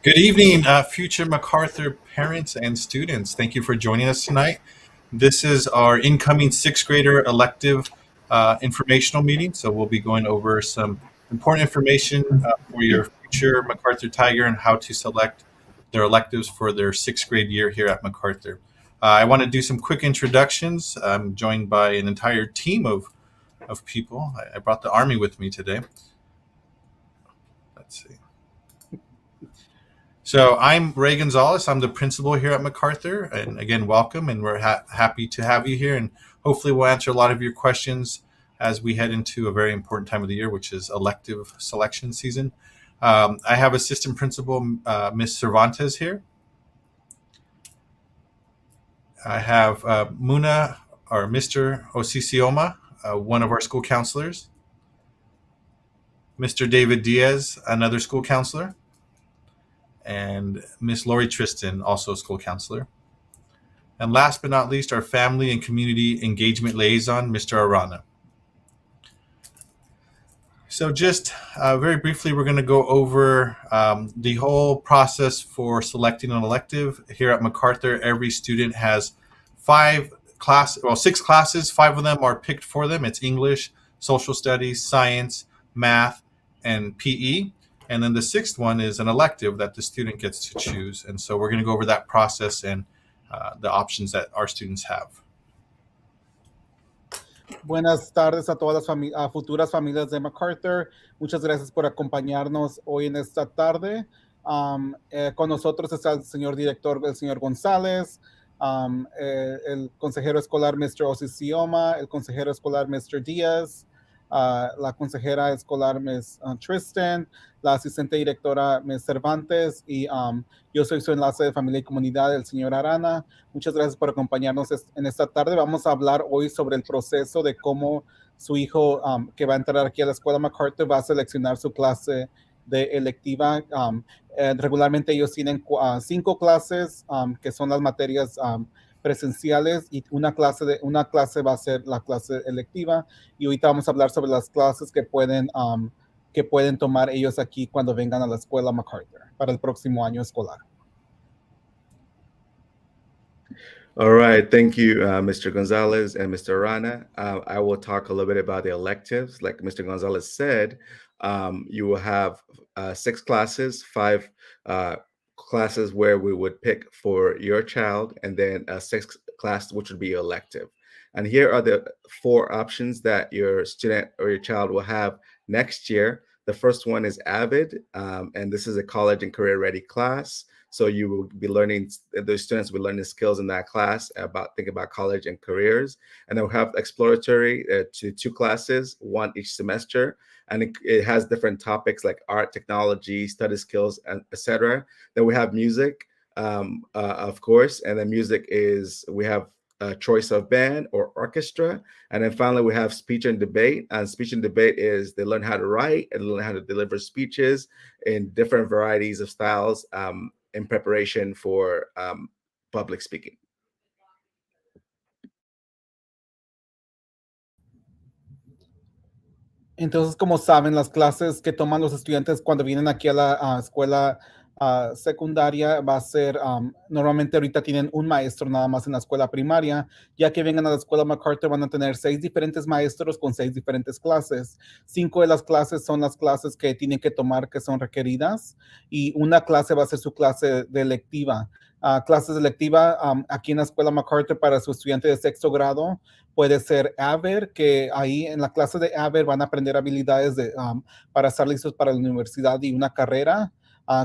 Good evening, future MacArthur parents and students. Thank you for joining us tonight. This is our incoming sixth grader elective informational meeting. So we'll be going over some important information for your future MacArthur Tiger and how to select their electives for their sixth grade year here at MacArthur. I want to do some quick introductions. I'm joined by an entire team of people. I brought the Army with me today. Let's see. So I'm Ray Gonzalez. I'm the principal here at MacArthur, and again, welcome. And we're happy to have you here. And hopefully, we'll answer a lot of your questions as we head into a very important time of the year, which is elective selection season. I have Assistant Principal Miss Cervantes here. I have Muna or Mr. Osisioma, one of our school counselors. Mr. David Diaz, another school counselor. And Miss Lori Tristan, also a school counselor. And last but not least, our family and community engagement liaison, Mr. Arana. So just very briefly, we're going to go over the whole process for selecting an elective. Here at MacArthur, every student has six classes. 5 of them are picked for them. It's English, social studies, science, math, and PE. And then the 6th one is an elective that the student gets to choose. And so we're going to go over that process and the options that our students have. Buenas tardes a todas las futuras familias de MacArthur. Muchas gracias por acompañarnos hoy en esta tarde. Con nosotros está el señor director, el señor González, el consejero escolar, Mr. Osisioma, el consejero escolar, Mr. Díaz, la consejera escolar, Ms. Tristan, la asistente directora, Ms. Cervantes, y yo soy su enlace de familia y comunidad, el señor Arana. Muchas gracias por acompañarnos en esta tarde. Vamos a hablar hoy sobre el proceso de cómo su hijo que va a entrar aquí a la escuela MacArthur va a seleccionar su clase de electiva. Regularmente ellos tienen 5 clases que son las materias presenciales y una clase va a ser la clase electiva, y ahorita vamos a hablar sobre las clases que pueden tomar ellos aquí cuando vengan a la escuela MacArthur para el próximo año escolar. All right, thank you, Mr. Gonzalez and Mr. Rana. I will talk a little bit about the electives. Like Mr. Gonzalez said, you will have 6 classes, 5 classes where we would pick for your child, and then a 6th class, which would be your elective. And here are the 4 options that your student or your child will have next year. The first one is AVID, and this is a college and career ready class. So you will be learning, the students will be learning skills in that class thinking about college and careers. And then we'll have exploratory to 2 classes, 1 each semester. And it has different topics like art, technology, study skills, and etc. Then we have music, of course. And then music we have a choice of band or orchestra. And then finally, we have speech and debate. And speech and debate is they learn how to write and learn how to deliver speeches in different varieties of styles in preparation for public speaking. Entonces, como saben, las clases que toman los estudiantes cuando vienen aquí a la escuela secundaria va a ser, normalmente ahorita tienen un maestro nada más en la escuela primaria. Ya que vengan a la escuela MacArthur van a tener 6 diferentes maestros con 6 diferentes clases. 5 de las clases son las clases que tienen que tomar, que son requeridas, y una clase va a ser su clase de electiva. Clases de electiva aquí en la escuela MacArthur para su estudiante de 6º grado puede ser AVER, que ahí en la clase de AVER van a aprender habilidades para estar listos para la universidad y una carrera,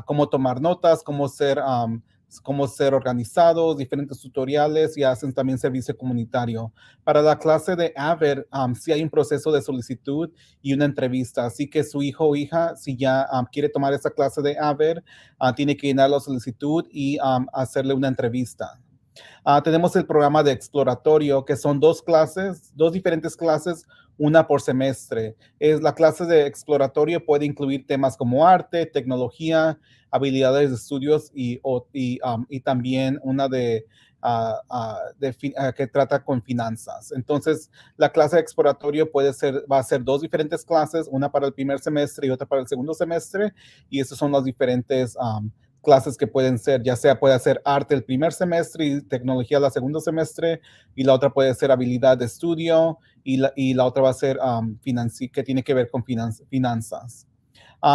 cómo tomar notas, cómo ser organizados, diferentes tutoriales, y hacen también servicio comunitario. Para la clase de AVER, sí hay un proceso de solicitud y una entrevista, así que su hijo o hija, si ya quiere tomar esa clase de AVER, tiene que llenar la solicitud y hacerle una entrevista. Tenemos el programa de exploratorio, que son 2 diferentes clases, una por semestre. La clase de exploratorio puede incluir temas como arte, tecnología, habilidades de estudios y también una que trata con finanzas. Entonces, la clase de exploratorio va a ser 2 diferentes clases, una para el primer semestre y otra para el segundo semestre, y esos son los diferentes clases que pueden ser, ya sea puede ser arte el primer semestre y tecnología el segundo semestre, y la otra puede ser habilidad de estudio, y la otra va a ser que tiene que ver con finanzas.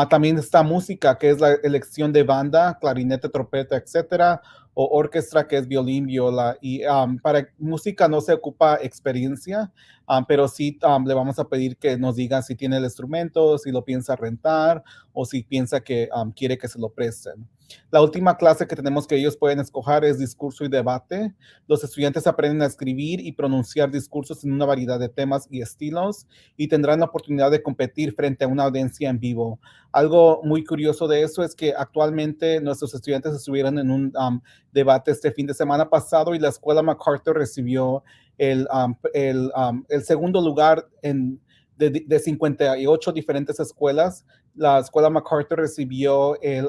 También está música, que es la elección de banda, clarinete, trompeta, etcétera, o orquesta, que es violín, viola. Y para música no se ocupa experiencia, pero sí le vamos a pedir que nos diga si tiene el instrumento, si lo piensa rentar o si piensa que quiere que se lo presten. La última clase que tenemos que ellos pueden escoger es discurso y debate. Los estudiantes aprenden a escribir y pronunciar discursos en una variedad de temas y estilos y tendrán la oportunidad de competir frente a una audiencia en vivo. Algo muy curioso de eso es que actualmente nuestros estudiantes estuvieron en un debate este fin de semana pasado y la escuela MacArthur recibió el segundo lugar de 58 diferentes escuelas. La escuela MacArthur recibió el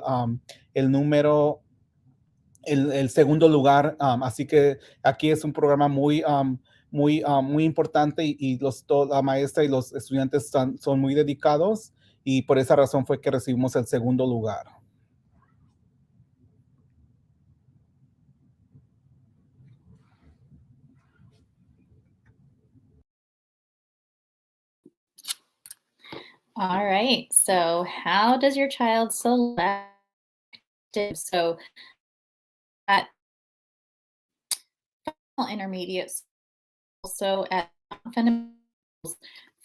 segundo lugar, así que aquí es un programa muy importante y la maestra y los estudiantes son muy dedicados y por esa razón fue que recibimos el segundo lugar. All right, so how does your child select? So at intermediate, also at fundamentals,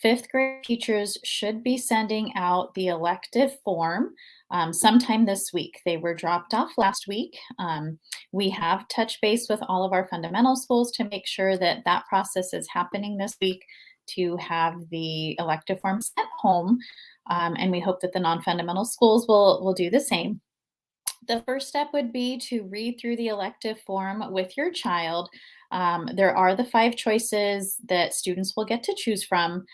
fifth grade teachers should be sending out the elective form sometime this week. They were dropped off last week. We have touched base with all of our fundamental schools to make sure that that process is happening this week to have the elective form sent home. And we hope that the non-fundamental schools will do the same. The first step would be to read through the elective form with your child. There are the 5 choices that students will get to choose from.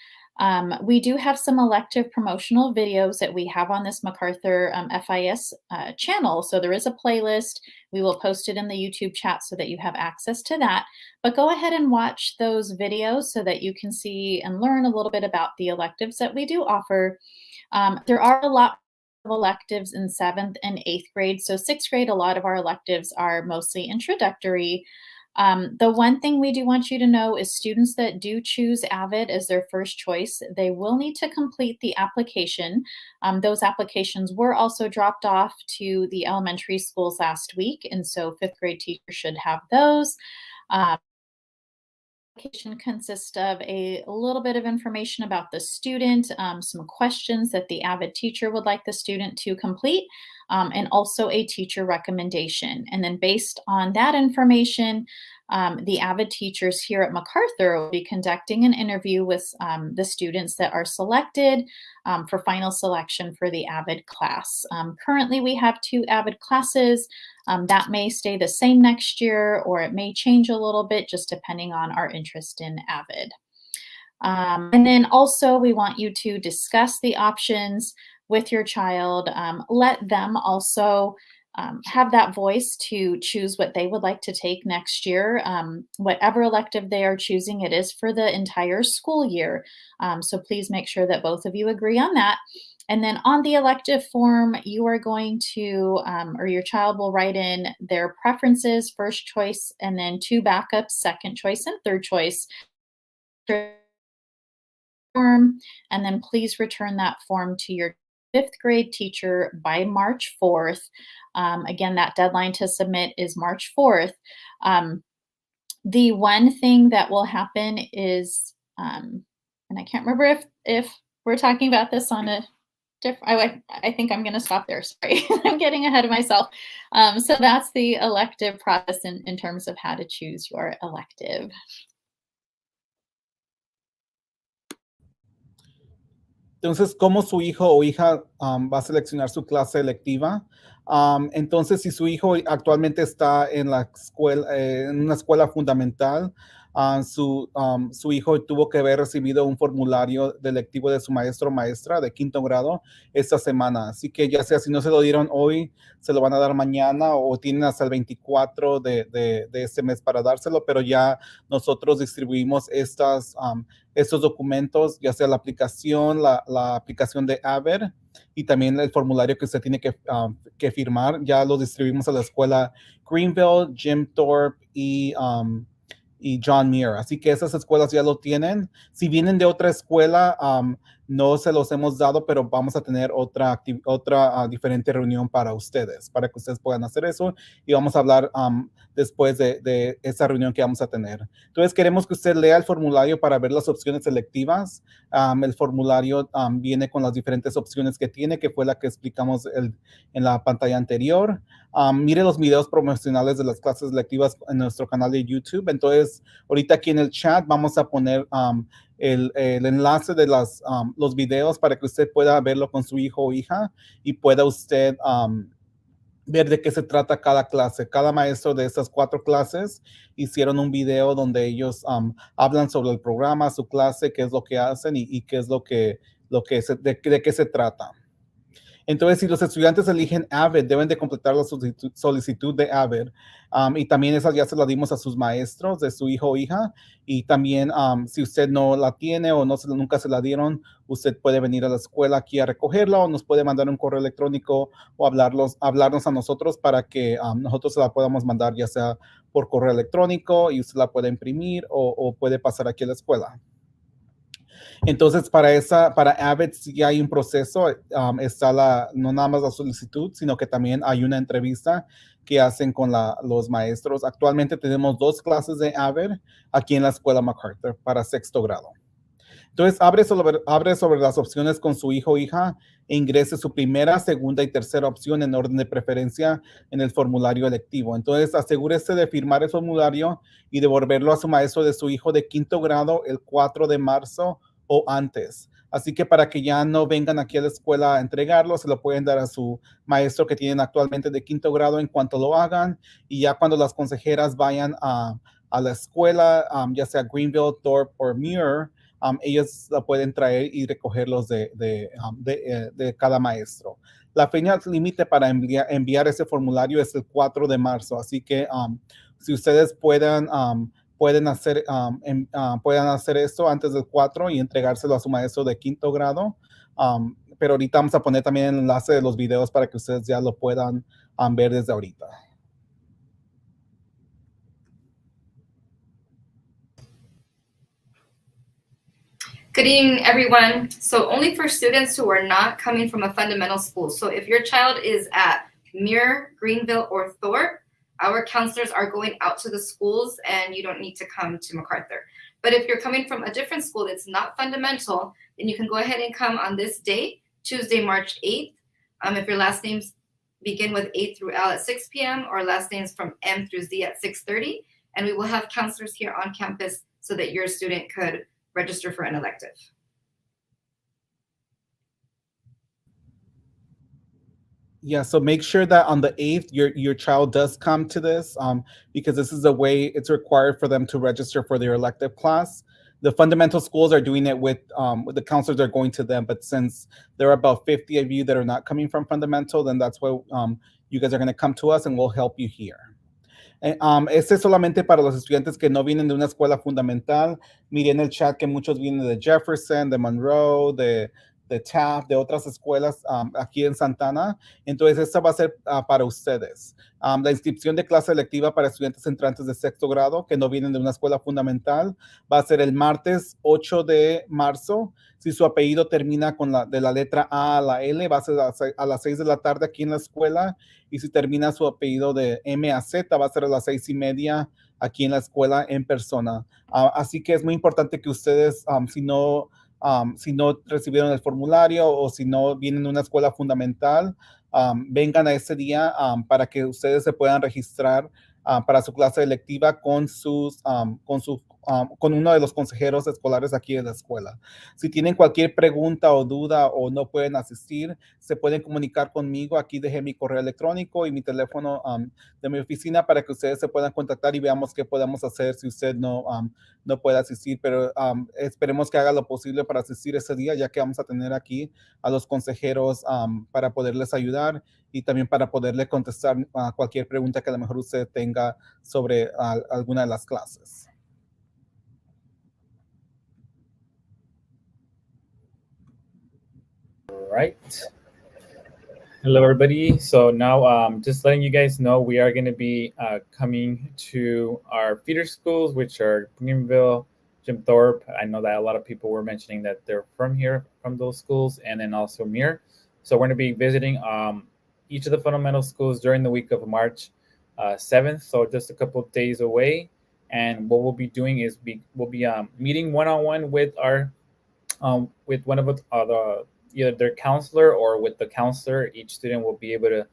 We do have some elective promotional videos that we have on this MacArthur FIS channel. So there is a playlist. We will post it in the YouTube chat so that you have access to that. But go ahead and watch those videos so that you can see and learn a little bit about the electives that we do offer. There are a lot of electives in 7th and 8th grade. So 6th grade, a lot of our electives are mostly introductory. The one thing we do want you to know is students that do choose AVID as their first choice, they will need to complete the application. Those applications were also dropped off to the elementary schools last week, and so 5th grade teachers should have those. Application consists of a little bit of information about the student, some questions that the AVID teacher would like the student to complete, and also a teacher recommendation. And then based on that information, the AVID teachers here at MacArthur will be conducting an interview with the students that are selected for final selection for the AVID class. Currently, we have 2 AVID classes. That may stay the same next year, or it may change a little bit just depending on our interest in AVID. And then also we want you to discuss the options with your child. Let them also have that voice to choose what they would like to take next year. Whatever elective they are choosing, it is for the entire school year. So please make sure that both of you agree on that. And then on the elective form, you are going to, or your child will write in their preferences, first choice, and then 2 backups, second choice, and third choice. Form, and then please return that form to your 5th grade teacher by March 4th. Again, that deadline to submit is March 4th. The one thing that will happen is, and I can't remember if we're talking about this on a different, I think I'm going to stop there. Sorry, I'm getting ahead of myself. So that's the elective process in terms of how to choose your elective. Entonces, ¿cómo su hijo o hija va a seleccionar su clase electiva? Entonces, si su hijo actualmente está en la escuela, en una escuela fundamental, su hijo tuvo que haber recibido un formulario de electivo de su maestro o maestra de 5º grado esta semana. Así que ya sea si no se lo dieron hoy, se lo van a dar mañana o tienen hasta el 24 de este mes para dárselo, pero ya nosotros distribuimos estos documentos, ya sea la aplicación, la aplicación de AVID y también el formulario que usted tiene que firmar. Ya lo distribuimos a la escuela Greenville, Jim Thorpe y John Muir. Así que esas escuelas ya lo tienen. Si vienen de otra escuela, no se los hemos dado, pero vamos a tener otra diferente reunión para ustedes, para que ustedes puedan hacer eso, y vamos a hablar después de esa reunión que vamos a tener. Entonces queremos que usted lea el formulario para ver las opciones selectivas. El formulario viene con las diferentes opciones que tiene, que fue la que explicamos en la pantalla anterior. Mire los videos promocionales de las clases lectivas en nuestro canal de YouTube. Entonces, ahorita aquí en el chat vamos a poner el enlace de los videos para que usted pueda verlo con su hijo o hija y pueda usted ver de qué se trata cada clase. Cada maestro de estas 4 clases hicieron un video donde ellos hablan sobre el programa, su clase, qué es lo que hacen y qué es de qué se trata. Entonces, si los estudiantes eligen AVID, deben de completar la solicitud de AVID. Y también esas ya se las dimos a sus maestros de su hijo o hija. Y también, si usted no la tiene o nunca se la dieron, usted puede venir a la escuela aquí a recogerla o nos puede mandar un correo electrónico o hablarnos a nosotros para que nosotros se la podamos mandar, ya sea por correo electrónico y usted la puede imprimir o puede pasar aquí a la escuela. Entonces, para AVID sí hay un proceso, está no nada más la solicitud, sino que también hay una entrevista que hacen con los maestros. Actualmente tenemos 2 clases de AVID aquí en la escuela MacArthur para 6º grado. Entonces, abre sobre las opciones con su hijo o hija e ingrese su primera, segunda y tercera opción en orden de preferencia en el formulario electivo. Entonces, asegúrese de firmar el formulario y devolverlo a su maestro de su hijo de 5º grado el 4 de marzo o antes. Así que para que ya no vengan aquí a la escuela a entregarlo, se lo pueden dar a su maestro que tienen actualmente de 5º grado en cuanto lo hagan, y ya cuando las consejeras vayan a la escuela, ya sea Greenville, Thorpe o Muir, ellos la pueden traer y recogerlos de cada maestro. La fecha límite para enviar ese formulario es el 4 de marzo, así que si ustedes pueden hacer esto antes del 4 y entregárselo a su maestro de 5º grado. Pero ahorita vamos a poner también el enlace de los videos para que ustedes ya lo puedan ver desde ahorita. Good evening, everyone. So only for students who are not coming from a fundamental school. So if your child is at Muir, Greenville, or Thorpe, our counselors are going out to the schools and you don't need to come to MacArthur. But if you're coming from a different school that's not fundamental, then you can go ahead and come on this date, Tuesday, March 8th. If your last names begin with A through L at 6 p.m. or last names from M through Z at 6:30. And we will have counselors here on campus so that your student could register for an elective. Yeah, so make sure that on the 8th, your child does come to this, because this is the way it's required for them to register for their elective class. The fundamental schools are doing it with the counselors are going to them, but since there are about 50 of you that are not coming from fundamental, then that's why you guys are going to come to us and we'll help you here. Este es solamente para los estudiantes que no vienen de una escuela fundamental. Miren en el chat que muchos vienen de Jefferson, de Monroe, de Taft, de otras escuelas aquí en Santana. Entonces, esta va a ser para ustedes. La inscripción de clase electiva para estudiantes entrantes de 6º grado que no vienen de una escuela fundamental va a ser el martes 8 de marzo. Si su apellido termina de la letra A a la L, va a ser a las 6 de la tarde aquí en la escuela. Y si termina su apellido de M a Z, va a ser a las 6:30 aquí en la escuela en persona. Así que es muy importante que ustedes, si no recibieron el formulario o si no vienen de una escuela fundamental, vengan a ese día para que ustedes se puedan registrar para su clase electiva con uno de los consejeros escolares aquí de la escuela. Si tienen cualquier pregunta o duda o no pueden asistir, se pueden comunicar conmigo. Aquí dejé mi correo electrónico y mi teléfono de mi oficina para que ustedes se puedan contactar y veamos qué podemos hacer si usted no puede asistir, pero esperemos que haga lo posible para asistir ese día, ya que vamos a tener aquí a los consejeros para poderles ayudar y también para poderle contestar a cualquier pregunta que a lo mejor usted tenga sobre alguna de las clases. All right. Hello, everybody. So now, just letting you guys know, we are going to be coming to our feeder schools, which are Greenville, Jim Thorpe. I know that a lot of people were mentioning that they're from here, from those schools, and then also Muir. So we're going to be visiting each of the fundamental schools during the week of March 7th. So just a couple of days away. And what we'll be doing is we'll be meeting one-on-one with one of the either their counselor or with the counselor. Each student will be able to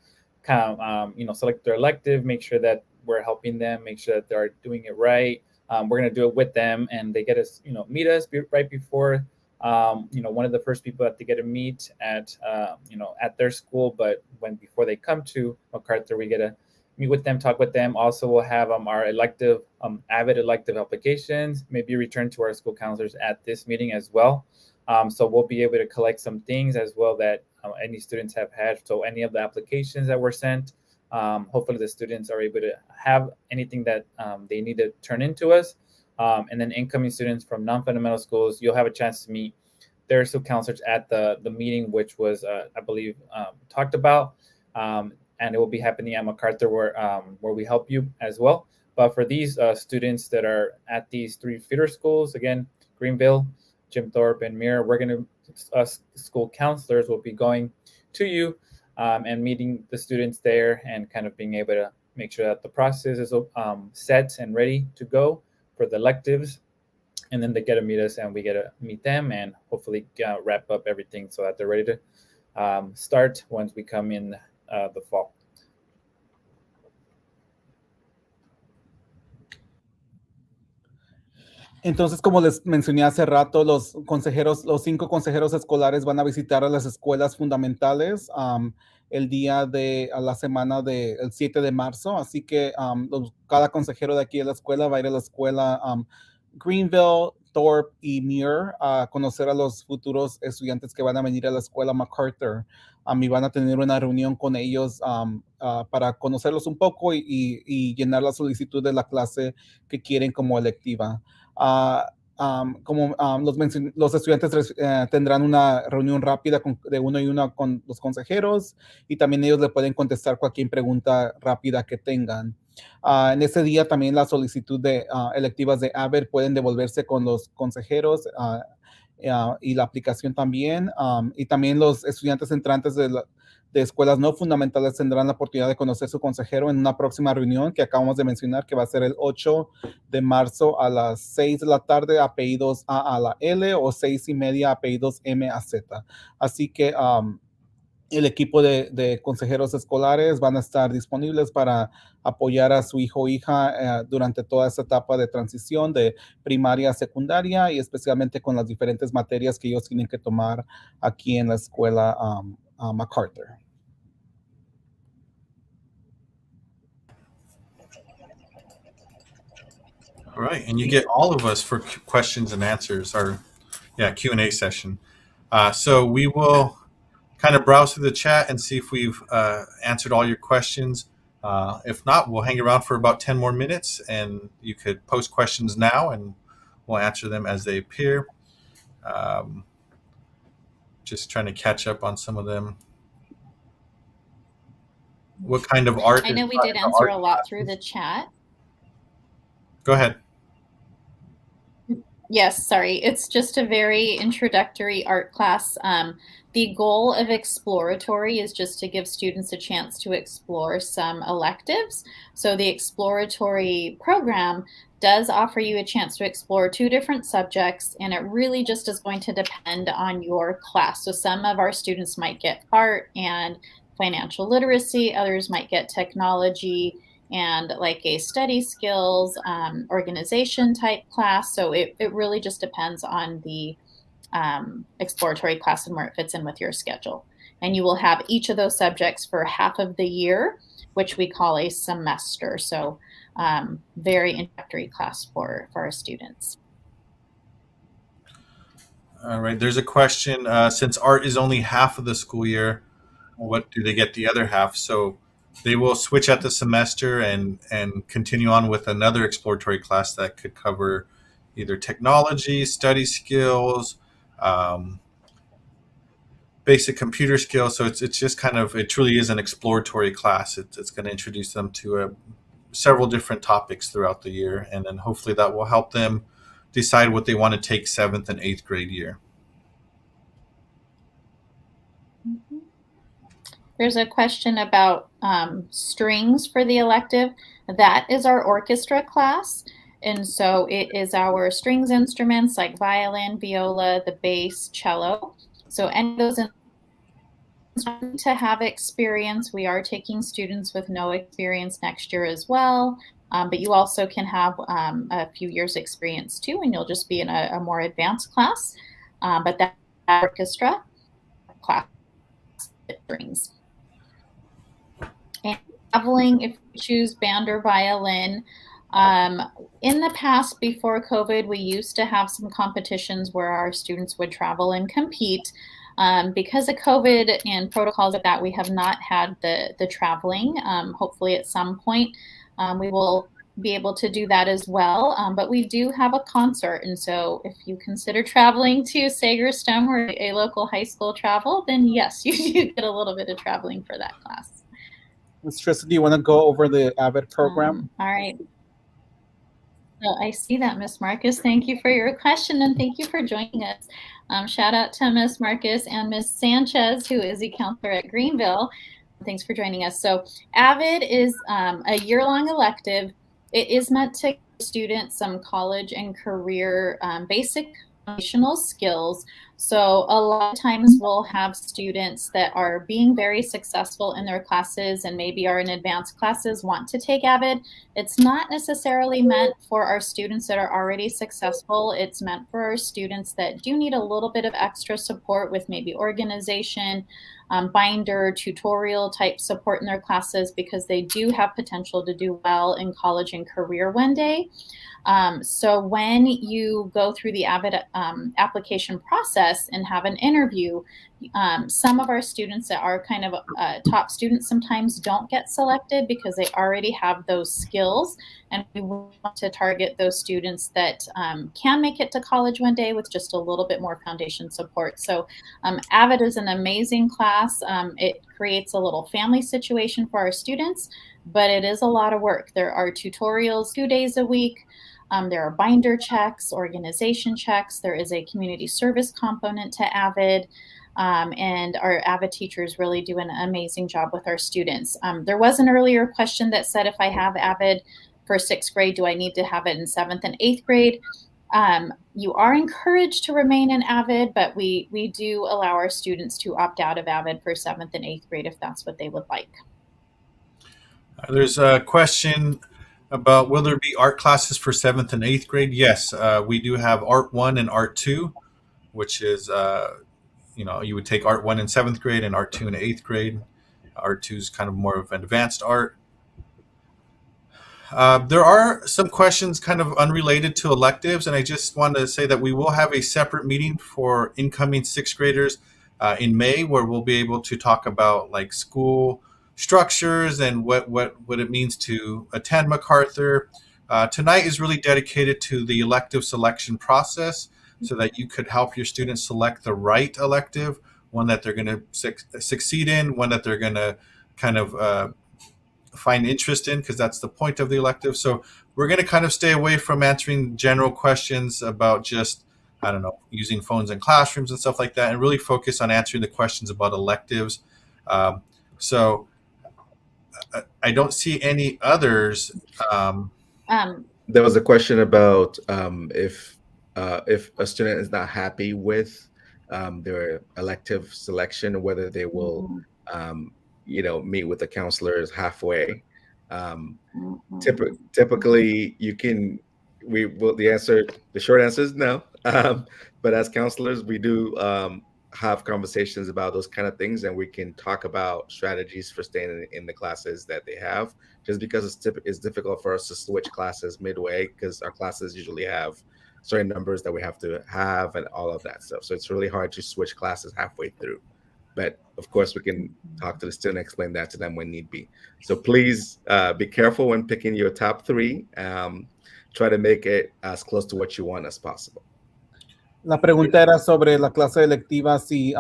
kind of select their elective, make sure that we're helping them, make sure that they're doing it right. We're going to do it with them, and they get us meet us right before one of the first people that they get to meet at at their school. But before they come to MacArthur, we get to meet with them, talk with them. Also, we'll have our elective avid elective applications maybe returned to our school counselors at this meeting as well. So we'll be able to collect some things as well that any students have had. So any of the applications that were sent, hopefully the students are able to have anything that they need to turn into us. And then incoming students from non-fundamental schools, you'll have a chance to meet their school counselors at the meeting, which was, I believe, talked about. And it will be happening at MacArthur where we help you as well. But for these students that are at these three feeder schools, again, Greenville, Jim Thorpe, and Muir, we're going to, us school counselors will be going to you and meeting the students there and kind of being able to make sure that the process is set and ready to go for the electives. And then they get to meet us and we get to meet them and hopefully wrap up everything so that they're ready to start once we come in the fall. Entonces, como les mencioné hace rato, los 5 consejeros escolares van a visitar a las escuelas fundamentales el día de la semana del 7 de marzo. Así que cada consejero de aquí de la escuela va a ir a la escuela Greenville, Thorpe y Muir a conocer a los futuros estudiantes que van a venir a la escuela MacArthur. Y van a tener una reunión con ellos para conocerlos un poco y llenar la solicitud de la clase que quieren como electiva. Como los estudiantes tendrán una reunión rápida de uno y uno con los consejeros y también ellos le pueden contestar cualquier pregunta rápida que tengan. En ese día también la solicitud de electivas de AVER pueden devolverse con los consejeros y la aplicación también. Y también los estudiantes entrantes de escuelas no fundamentales tendrán la oportunidad de conocer su consejero en una próxima reunión que acabamos de mencionar, que va a ser el 8 de marzo a las 6 de la tarde, apellidos A la L o 6:30, apellidos M a Z. Así que el equipo de consejeros escolares van a estar disponibles para apoyar a su hijo o hija durante toda esta etapa de transición de primaria a secundaria y especialmente con las diferentes materias que ellos tienen que tomar aquí en la escuela MacArthur. All right, and you get all of us for questions and answers, or Q&A session. So we will kind of browse through the chat and see if we've answered all your questions. If not, we'll hang around for about 10 more minutes, and you could post questions now, and we'll answer them as they appear. Just trying to catch up on some of them. What kind of art? I know we did answer a lot through the chat. Go ahead. Yes, sorry. It's just a very introductory art class. The goal of exploratory is just to give students a chance to explore some electives. So the exploratory program does offer you a chance to explore 2 different subjects, and it really just is going to depend on your class. So some of our students might get art and financial literacy, others might get technology and like a study skills, organization type class. So it really just depends on the exploratory class and where it fits in with your schedule. And you will have each of those subjects for half of the year, which we call a semester. So very introductory class for our students. All right, there's a question. Since art is only half of the school year, what do they get the other half? So they will switch at the semester and continue on with another exploratory class that could cover either technology, study skills, basic computer skills. So it's just kind of, it truly is an exploratory class. It's going to introduce them to several different topics throughout the year, and then hopefully that will help them decide what they want to take 7th and 8th grade year. There's a question about strings for the elective. That is our orchestra class. And so it is our strings instruments like violin, viola, the bass, cello. So any of those to have experience. We are taking students with no experience next year as well. But you also can have a few years experience too, and you'll just be in a more advanced class. But that orchestra class strings. And traveling, if you choose band or violin. In the past, before COVID, we used to have some competitions where our students would travel and compete. Because of COVID and protocols like that, we have not had the traveling. Hopefully at some point we will be able to do that as well. But we do have a concert. And so if you consider traveling to Sagerstone or a local high school travel, then yes, you do get a little bit of traveling for that class. Ms. Trista, do you want to go over the AVID program? All right. So I see that, Ms. Marcus. Thank you for your question, and thank you for joining us. Shout out to Ms. Marcus and Ms. Sanchez, who is a counselor at Greenville. Thanks for joining us. So AVID is a year-long elective. It is meant to give students some college and career basic foundational skills. So a lot of times we'll have students that are being very successful in their classes and maybe are in advanced classes, want to take AVID. It's not necessarily meant for our students that are already successful. It's meant for our students that do need a little bit of extra support with maybe organization, binder, tutorial type support in their classes, because they do have potential to do well in college and career one day. So when you go through the AVID application process and have an interview, some of our students that are kind of top students sometimes don't get selected because they already have those skills. And we want to target those students that can make it to college one day with just a little bit more foundation support. So AVID is an amazing class. It creates a little family situation for our students, but it is a lot of work. There are tutorials 2 days a week. There are binder checks, organization checks. There is a community service component to AVID. And our AVID teachers really do an amazing job with our students. There was an earlier question that said, if I have AVID for 6th grade, do I need to have it in 7th and 8th grade? You are encouraged to remain in AVID, but we do allow our students to opt out of AVID for 7th and 8th grade if that's what they would like. There's a question about, will there be art classes for 7th and 8th grade? Yes, we do have Art 1 and Art 2, which is, you would take Art 1 in 7th grade and Art 2 in 8th grade. Art 2 is kind of more of an advanced art. There are some questions kind of unrelated to electives, and I just wanted to say that we will have a separate meeting for incoming 6th graders in May, where we'll be able to talk about like school structures and what it means to attend MacArthur. Tonight is really dedicated to the elective selection process, so that you could help your students select the right elective, one that they're going to succeed in, one that they're going to kind of find interest in, because that's the point of the elective. So we're going to kind of stay away from answering general questions about just, I don't know, using phones in classrooms and stuff like that, and really focus on answering the questions about electives. So I don't see any others. There was a question about if a student is not happy with their elective selection, whether they will, meet with the counselors halfway. Typically, you can. The short answer is no. But as counselors, we do have conversations about those kind of things, and we can talk about strategies for staying in the classes that they have. Just because it's difficult for us to switch classes midway, because our classes usually have certain numbers that we have to have and all of that stuff. So it's really hard to switch classes halfway through. But of course, we can talk to the student, explain that to them when need be. So please be careful when picking your top 3. Try to make it as close to what you want as possible. La pregunta era sobre la clase electiva, si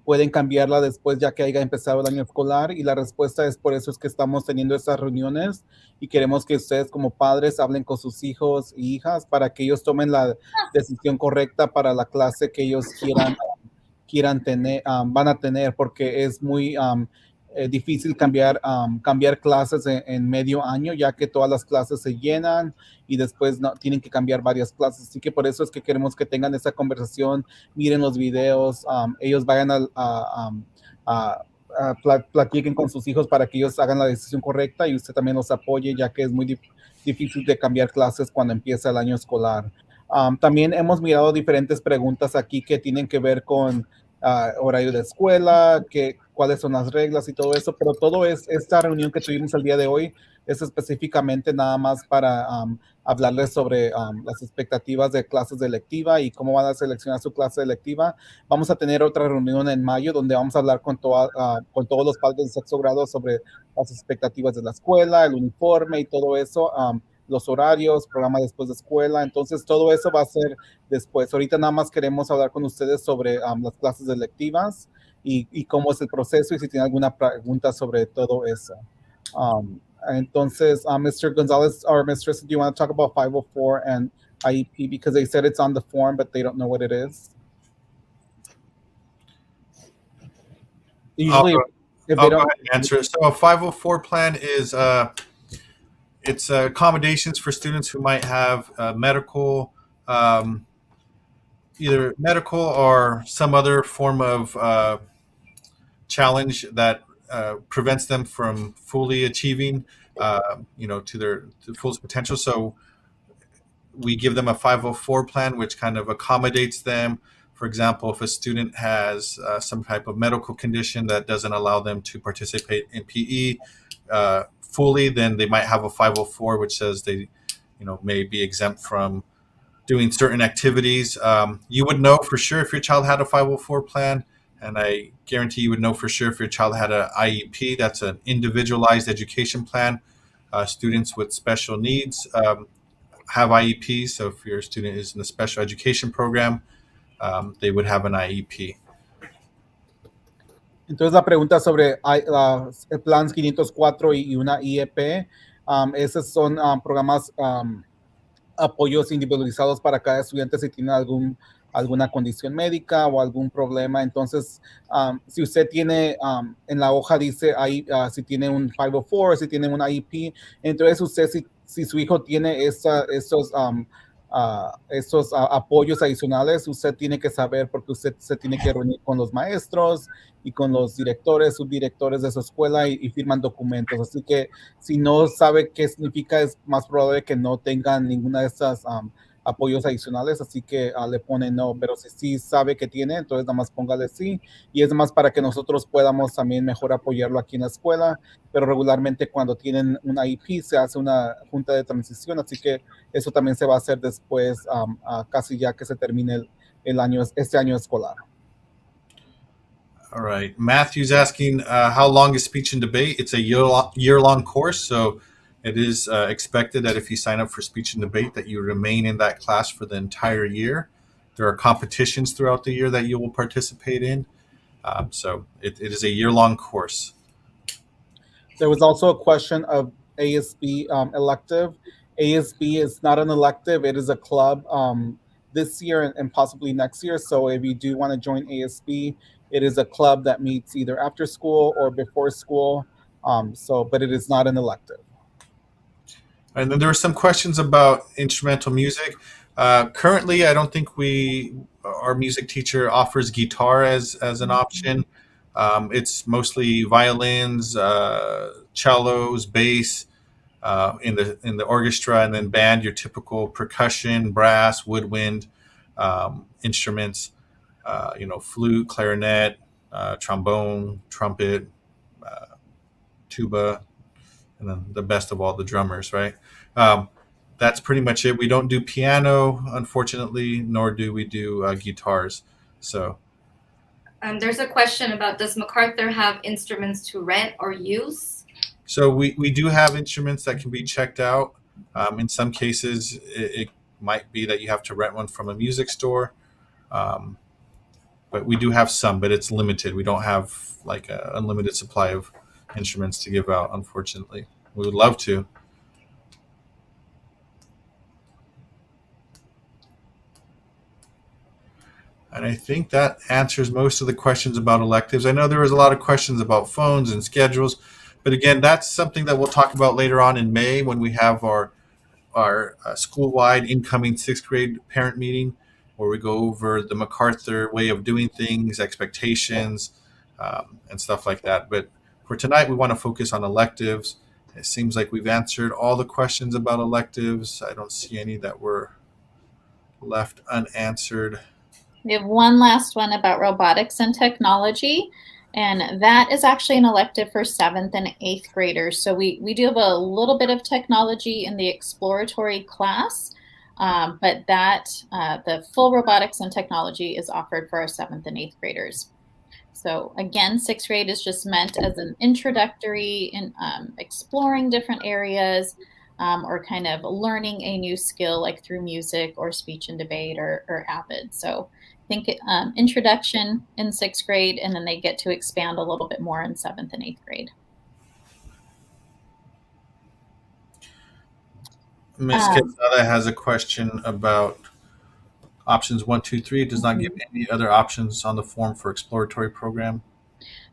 pueden cambiarla después ya que haya empezado el año escolar, y la respuesta es por eso es que estamos teniendo estas reuniones y queremos que ustedes como padres hablen con sus hijos y hijas para que ellos tomen la decisión correcta para la clase que ellos quieran tener, van a tener, porque es muy difícil cambiar clases en medio año, ya que todas las clases se llenan y después no, tienen que cambiar varias clases. Así que por eso es que queremos que tengan esa conversación, miren los videos, ellos vayan platiquen con sus hijos para que ellos hagan la decisión correcta y usted también los apoye, ya que es muy difícil de cambiar clases cuando empieza el año escolar. También hemos mirado diferentes preguntas aquí que tienen que ver con horario de escuela, cuáles son las reglas y todo eso, pero esta reunión que tuvimos el día de hoy es específicamente nada más para hablarles sobre las expectativas de clases de electiva y cómo van a seleccionar su clase electiva. Vamos a tener otra reunión en mayo donde vamos a hablar con todos los padres de sexto grado sobre las expectativas de la escuela, el uniforme y todo eso. Los horarios, programa después de escuela, entonces todo eso va a ser después. Ahorita nada más queremos hablar con ustedes sobre las clases electivas y cómo es el proceso y si tienen alguna pregunta sobre todo eso. Entonces, Mr. Gonzalez or Mistress, do you want to talk about 504 and IEP because they said it's on the form, but they don't know what it is? Usually, if I'll they go don't ahead and answer it. So a 504 plan is it's accommodations for students who might have medical, either medical or some other form of challenge that prevents them from fully achieving, to their fullest potential. So we give them a 504 plan, which kind of accommodates them. For example, if a student has some type of medical condition that doesn't allow them to participate in PE fully, then they might have a 504, which says they, may be exempt from doing certain activities. You would know for sure if your child had a 504 plan, and I guarantee you would know for sure if your child had an IEP. That's an individualized education plan. Students with special needs have IEPs. So if your student is in the special education program, they would have an IEP. Entonces la pregunta sobre el Plan 504 y una IEP, esos son programas, apoyos individualizados para cada estudiante si tiene alguna condición médica o algún problema. Entonces, si usted tiene, en la hoja dice ahí, si tiene un 504, si tiene un IEP, entonces usted, si su hijo tiene estos apoyos adicionales, usted tiene que saber porque usted se tiene que reunir con los maestros y con los directores, subdirectores de su escuela y firman documentos. Así que si no sabe qué significa, es más probable que no tengan ninguna de estas apoyos adicionales, así que le pone no, pero si sí sabe que tiene, entonces nada más póngale sí, y es más para que nosotros podamos también mejor apoyarlo aquí en la escuela, pero regularmente cuando tienen un IEP se hace una junta de transición, así que eso también se va a hacer después, casi ya que se termine este año escolar. All right. Matthew's asking, how long is speech and debate? It's a year-long course, so it is expected that if you sign up for speech and debate that you remain in that class for the entire year. There are competitions throughout the year that you will participate in. So it is a year-long course. There was also a question of ASB elective. ASB is not an elective. It is a club this year and possibly next year. So if you do want to join ASB, it is a club that meets either after school or before school. But it is not an elective. And then there were some questions about instrumental music. Currently, I don't think our music teacher offers guitar as an option. It's mostly violins, cellos, bass in the orchestra, and then band, your typical percussion, brass, woodwind instruments, flute, clarinet, trombone, trumpet, tuba, and then the best of all, the drummers, right? That's pretty much it. We don't do piano, unfortunately, nor do we do guitars. So there's a question about, does MacArthur have instruments to rent or use? So we do have instruments that can be checked out. In some cases, might be that you have to rent one from a music store. But we do have some, but it's limited. We don't have like an unlimited supply of instruments to give out, unfortunately. We would love to. And I think that answers most of the questions about electives. I know there was a lot of questions about phones and schedules, but again, that's something that we'll talk about later on in May when we have our school-wide incoming sixth grade parent meeting, where we go over the MacArthur way of doing things, expectations, and stuff like that. But for tonight, we want to focus on electives. It seems like we've answered all the questions about electives. I don't see any that were left unanswered. We have one last one about robotics and technology, and that is actually an elective for 7th and 8th graders. So we do have a little bit of technology in the exploratory class, but the full robotics and technology is offered for our 7th and 8th graders. So again, 6th grade is just meant as an introductory in exploring different areas, or kind of learning a new skill like through music or speech and debate or AVID. So I think introduction in 6th grade, and then they get to expand a little bit more in 7th and 8th grade. Ms. Quezada has a question about options 1, 2, 3. It does not give any other options on the form for exploratory program.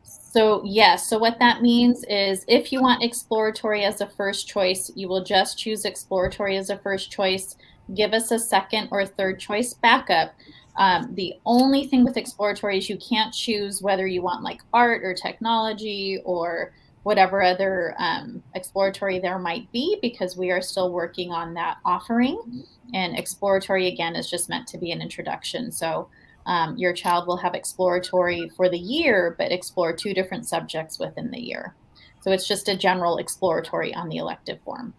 So yes, so what that means is if you want exploratory as a first choice, you will just choose exploratory as a first choice. Give us a second or third choice backup. The only thing with exploratory is you can't choose whether you want like art or technology or whatever other exploratory there might be, because we are still working on that offering. And exploratory, again, is just meant to be an introduction. So your child will have exploratory for the year, but explore 2 different subjects within the year. So it's just a general exploratory on the elective form.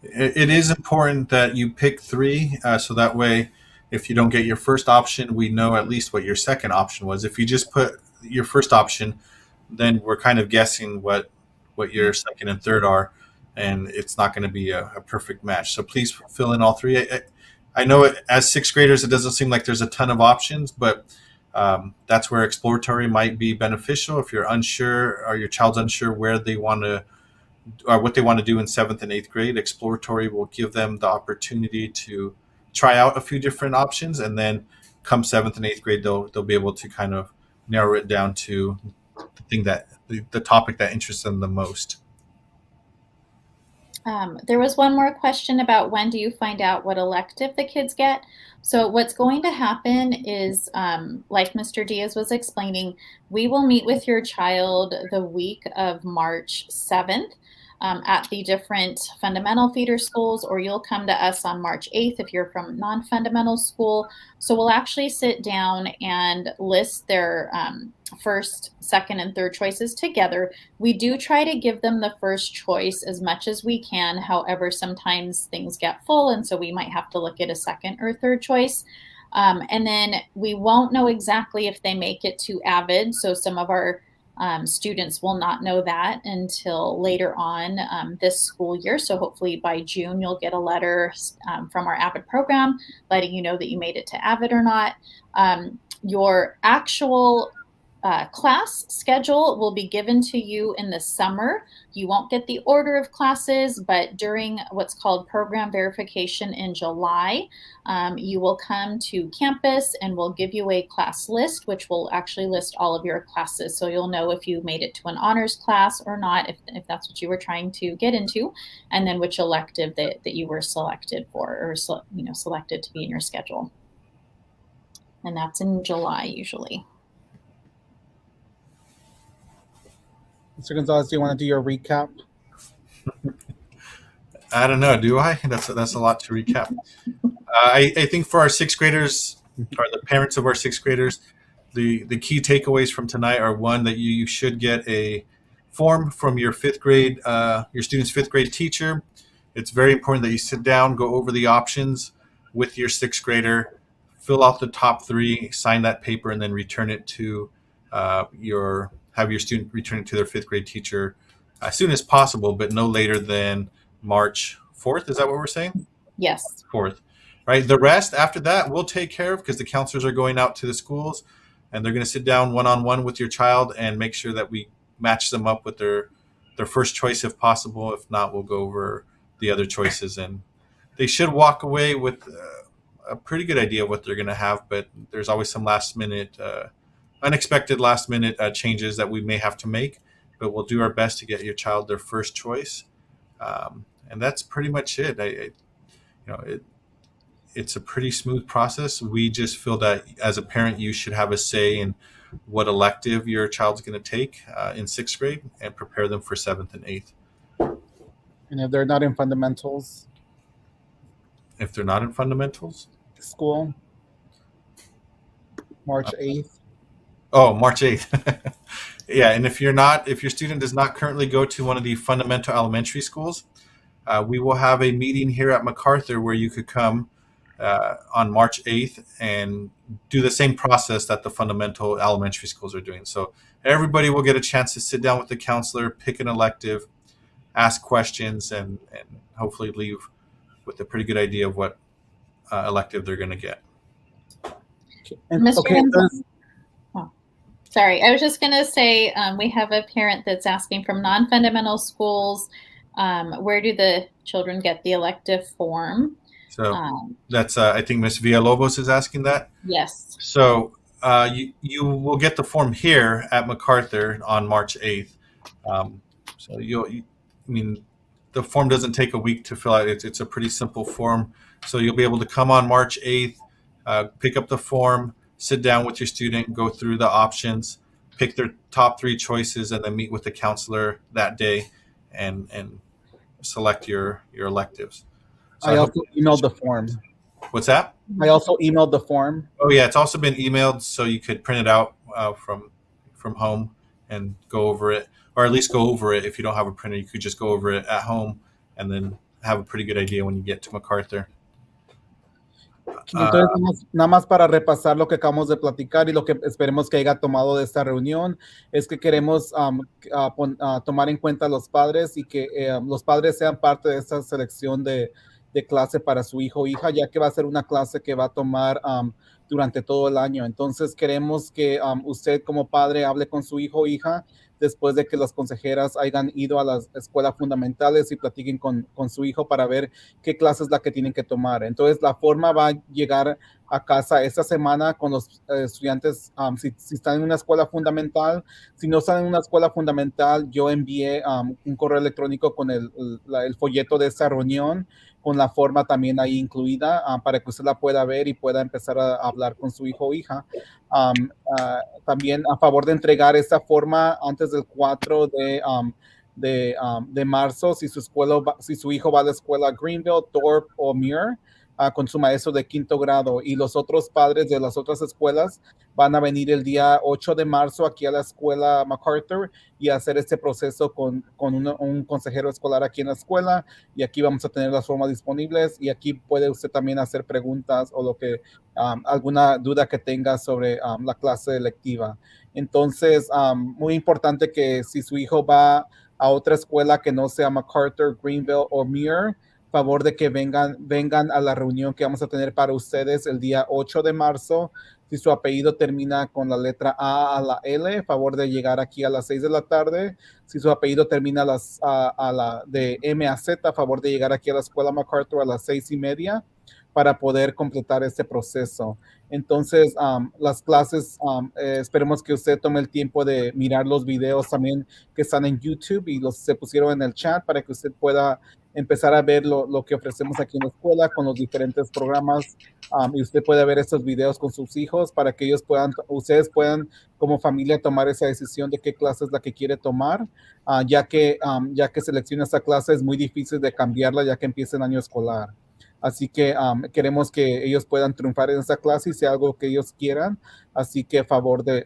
It is important that you pick 3, so that way, if you don't get your first option, we know at least what your second option was. If you just put your first option, then we're kind of guessing what your second and third are, and it's not going to be a perfect match. So please fill in all 3. I know as 6th graders, it doesn't seem like there's a ton of options, but that's where exploratory might be beneficial. If you're unsure or your child's unsure where they want to or what they want to do in 7th and 8th grade, exploratory will give them the opportunity to try out a few different options, and then come 7th and 8th grade, they'll be able to kind of narrow it down to the thing the topic that interests them the most. There was one more question about when do you find out what elective the kids get. So what's going to happen is, like Mr. Diaz was explaining, we will meet with your child the week of March 7th at the different fundamental feeder schools, or you'll come to us on March 8th if you're from non-fundamental school. So we'll actually sit down and list their first, second, and third choices together. We do try to give them the first choice as much as we can. However, sometimes things get full, and so we might have to look at a second or third choice. And then we won't know exactly if they make it to AVID. So some of our students will not know that until later on this school year. So hopefully by June, you'll get a letter from our AVID program letting you know that you made it to AVID or not. Your actual class schedule will be given to you in the summer. You won't get the order of classes, but during what's called program verification in July, you will come to campus and we'll give you a class list, which will actually list all of your classes. So you'll know if you made it to an honors class or not, if that's what you were trying to get into, and then which elective that you were selected for, or selected to be in your schedule. And that's in July usually. Mr. Gonzalez, do you want to do your recap? I don't know. Do I? That's a lot to recap. I think for our 6th graders, or the parents of our 6th graders, the key takeaways from tonight are, 1, that you should get a form from your 5th grade, your student's 5th grade teacher. It's very important that you sit down, go over the options with your 6th grader, fill out the top 3, sign that paper, and then return it to have your student return it to their 5th grade teacher as soon as possible, but no later than March 4th. Is that what we're saying? Yes. 4th, right? The rest after that we'll take care of because the counselors are going out to the schools and they're going to sit down one-on-one with your child and make sure that we match them up with their first choice if possible. If not, we'll go over the other choices, and they should walk away with a pretty good idea of what they're going to have. But there's always some unexpected last minute changes that we may have to make, but we'll do our best to get your child their first choice. And that's pretty much it. It's a pretty smooth process. We just feel that as a parent, you should have a say in what elective your child's going to take in 6th grade and prepare them for 7th and 8th. And if they're not in fundamentals If they're not in fundamentals, school, March 8th. Oh, March 8th. Yeah, and if your student does not currently go to one of the fundamental elementary schools, we will have a meeting here at MacArthur where you could come on March 8th and do the same process that the fundamental elementary schools are doing. So everybody will get a chance to sit down with the counselor, pick an elective, ask questions, and hopefully leave with a pretty good idea of what elective they're going to get. And, Mr. okay, Gonzalez- Sorry, I was just going to say we have a parent that's asking from non-fundamental schools, where do the children get the elective form? So that's I think Ms. Villalobos is asking that. Yes. So you will get the form here at MacArthur on March 8th. So the form doesn't take a week to fill out. It's a pretty simple form. So you'll be able to come on March 8th, pick up the form, sit down with your student, go through the options, pick their top 3 choices, and then meet with the counselor that day and select your electives. So I also emailed the form. What's that? I also emailed the form. Oh yeah, it's also been emailed, so you could print it out from home and go over it, or at least go over it. If you don't have a printer, you could just go over it at home and then have a pretty good idea when you get to MacArthur. Entonces, nada más para repasar lo que acabamos de platicar y lo que esperemos que haya tomado de esta reunión, es que queremos tomar en cuenta a los padres y que los padres sean parte de esta selección de clase para su hijo o hija, ya que va a ser una clase que va a tomar durante todo el año. Entonces, queremos que usted como padre hable con su hijo o hija después de que las consejeras hayan ido a las escuelas fundamentales y platiquen con su hijo para ver qué clase es la que tienen que tomar. Entonces, la forma va a llegar a casa esta semana con los estudiantes, si están en una escuela fundamental. Si no están en una escuela fundamental, yo envié un correo electrónico con el folleto de esta reunión, con la forma también ahí incluida, para que usted la pueda ver y pueda empezar a hablar con su hijo o hija. También a favor de entregar esta forma antes del 4 de marzo, si su hijo va a la escuela Greenville, Thorpe o Muir, con su maestro de 5º grado, y los otros padres de las otras escuelas van a venir el día 8 de marzo aquí a la escuela MacArthur y hacer este proceso con un consejero escolar aquí en la escuela, y aquí vamos a tener las formas disponibles, y aquí puede usted también hacer preguntas o alguna duda que tenga sobre la clase electiva. Entonces, muy importante que si su hijo va a otra escuela que no sea MacArthur, Greenville o Muir, favor de que vengan a la reunión que vamos a tener para ustedes el día 8 de marzo. Si su apellido termina con la letra A a la L, favor de llegar aquí a las 6 de la tarde. Si su apellido termina de M a Z, favor de llegar aquí a la escuela MacArthur a las 6:30 para poder completar este proceso. Entonces, las clases, esperemos que usted tome el tiempo de mirar los videos también que están en YouTube y se pusieron en el chat para que usted pueda empezar a ver lo que ofrecemos aquí en la escuela con los diferentes programas, y usted puede ver estos videos con sus hijos para que ustedes puedan como familia tomar esa decisión de qué clase es la que quiere tomar, ya que selecciona esta clase es muy difícil de cambiarla ya que empieza el año escolar. Así que queremos que ellos puedan triunfar en esta clase y sea algo que ellos quieran. Así que a favor de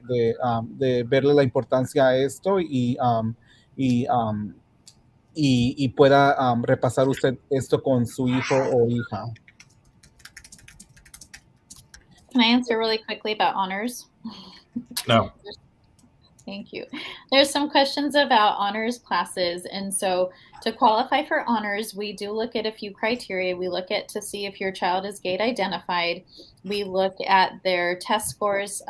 verle la importancia a esto y pueda repasar usted esto con su hijo o hija. Can I answer really quickly about honors? No. Thank you. There's some questions about honors classes. And so to qualify for honors, we do look at a few criteria. We look at to see if your child is GATE identified. We look at their test scores,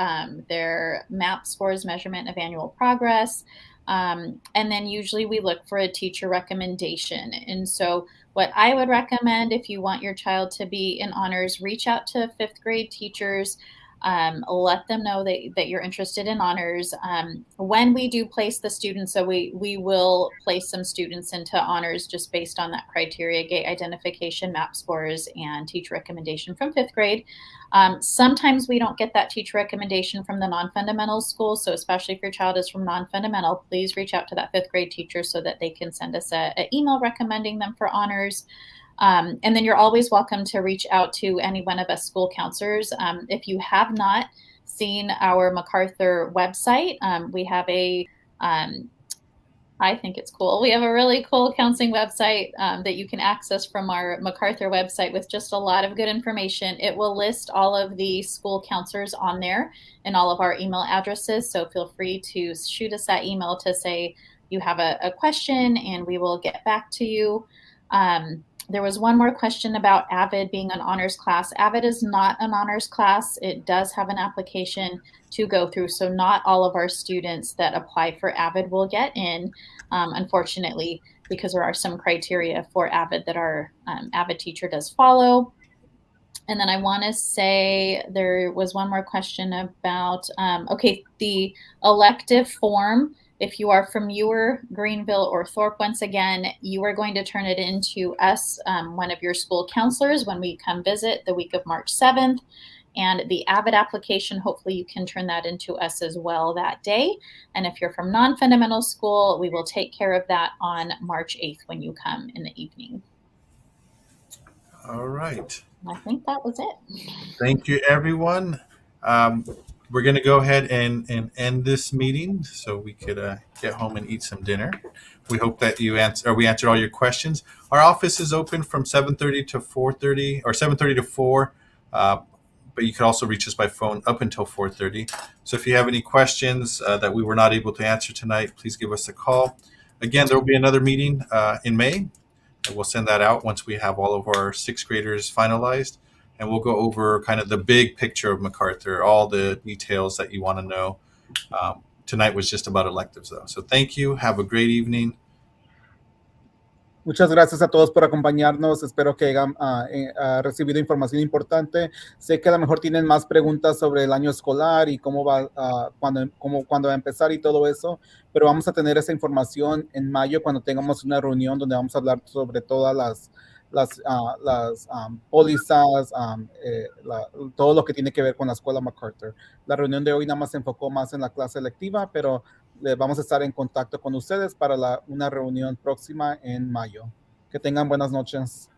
their MAP scores, measurement of annual progress. And then usually we look for a teacher recommendation. And so what I would recommend if you want your child to be in honors, reach out to fifth grade teachers. Let them know that you're interested in honors. When we do place the students, so we will place some students into honors just based on that criteria, GATE identification, MAP scores, and teacher recommendation from fifth grade. Sometimes we don't get that teacher recommendation from the non-fundamental school, so especially if your child is from non-fundamental, please reach out to that fifth grade teacher so that they can send us an email recommending them for honors. And then you're always welcome to reach out to any one of us school counselors. If you have not seen our MacArthur website, we have I think it's cool. We have a really cool counseling website that you can access from our MacArthur website with just a lot of good information. It will list all of the school counselors on there and all of our email addresses. So feel free to shoot us that email to say you have a question and we will get back to you. There was one more question about AVID being an honors class. AVID is not an honors class. It does have an application to go through. So not all of our students that apply for AVID will get in, unfortunately, because there are some criteria for AVID that our AVID teacher does follow. And then I want to say there was one more question about, the elective form. If you are from Ewer, Greenville, or Thorpe, once again, you are going to turn it into us, one of your school counselors, when we come visit the week of March 7th. And the AVID application, hopefully you can turn that into us as well that day. And if you're from non-fundamental school, we will take care of that on March 8th when you come in the evening. All right. I think that was it. Thank you, everyone. We're going to go ahead and end this meeting so we could get home and eat some dinner. We hope that we answered all your questions. Our office is open from 7:30 to 4:30 or 7:30 to 4. But you can also reach us by phone up until 4:30. So if you have any questions that we were not able to answer tonight, please give us a call. Again, there will be another meeting in May. And we'll send that out once we have all of our sixth graders finalized. And we'll go over kind of the big picture of MacArthur, all the details that you want to know. Tonight was just about electives, though. So thank you. Have a great evening. Muchas gracias a todos por acompañarnos. Espero que hayan recibido información importante. Sé que a lo mejor tienen más preguntas sobre el año escolar y cómo va, cuándo va a empezar y todo eso, pero vamos a tener esa información en mayo cuando tengamos una reunión donde vamos a hablar sobre todas las pólizas, todo lo que tiene que ver con la escuela MacArthur. La reunión de hoy nada más se enfocó más en la clase electiva, pero vamos a estar en contacto con ustedes para una reunión próxima en mayo. Que tengan buenas noches.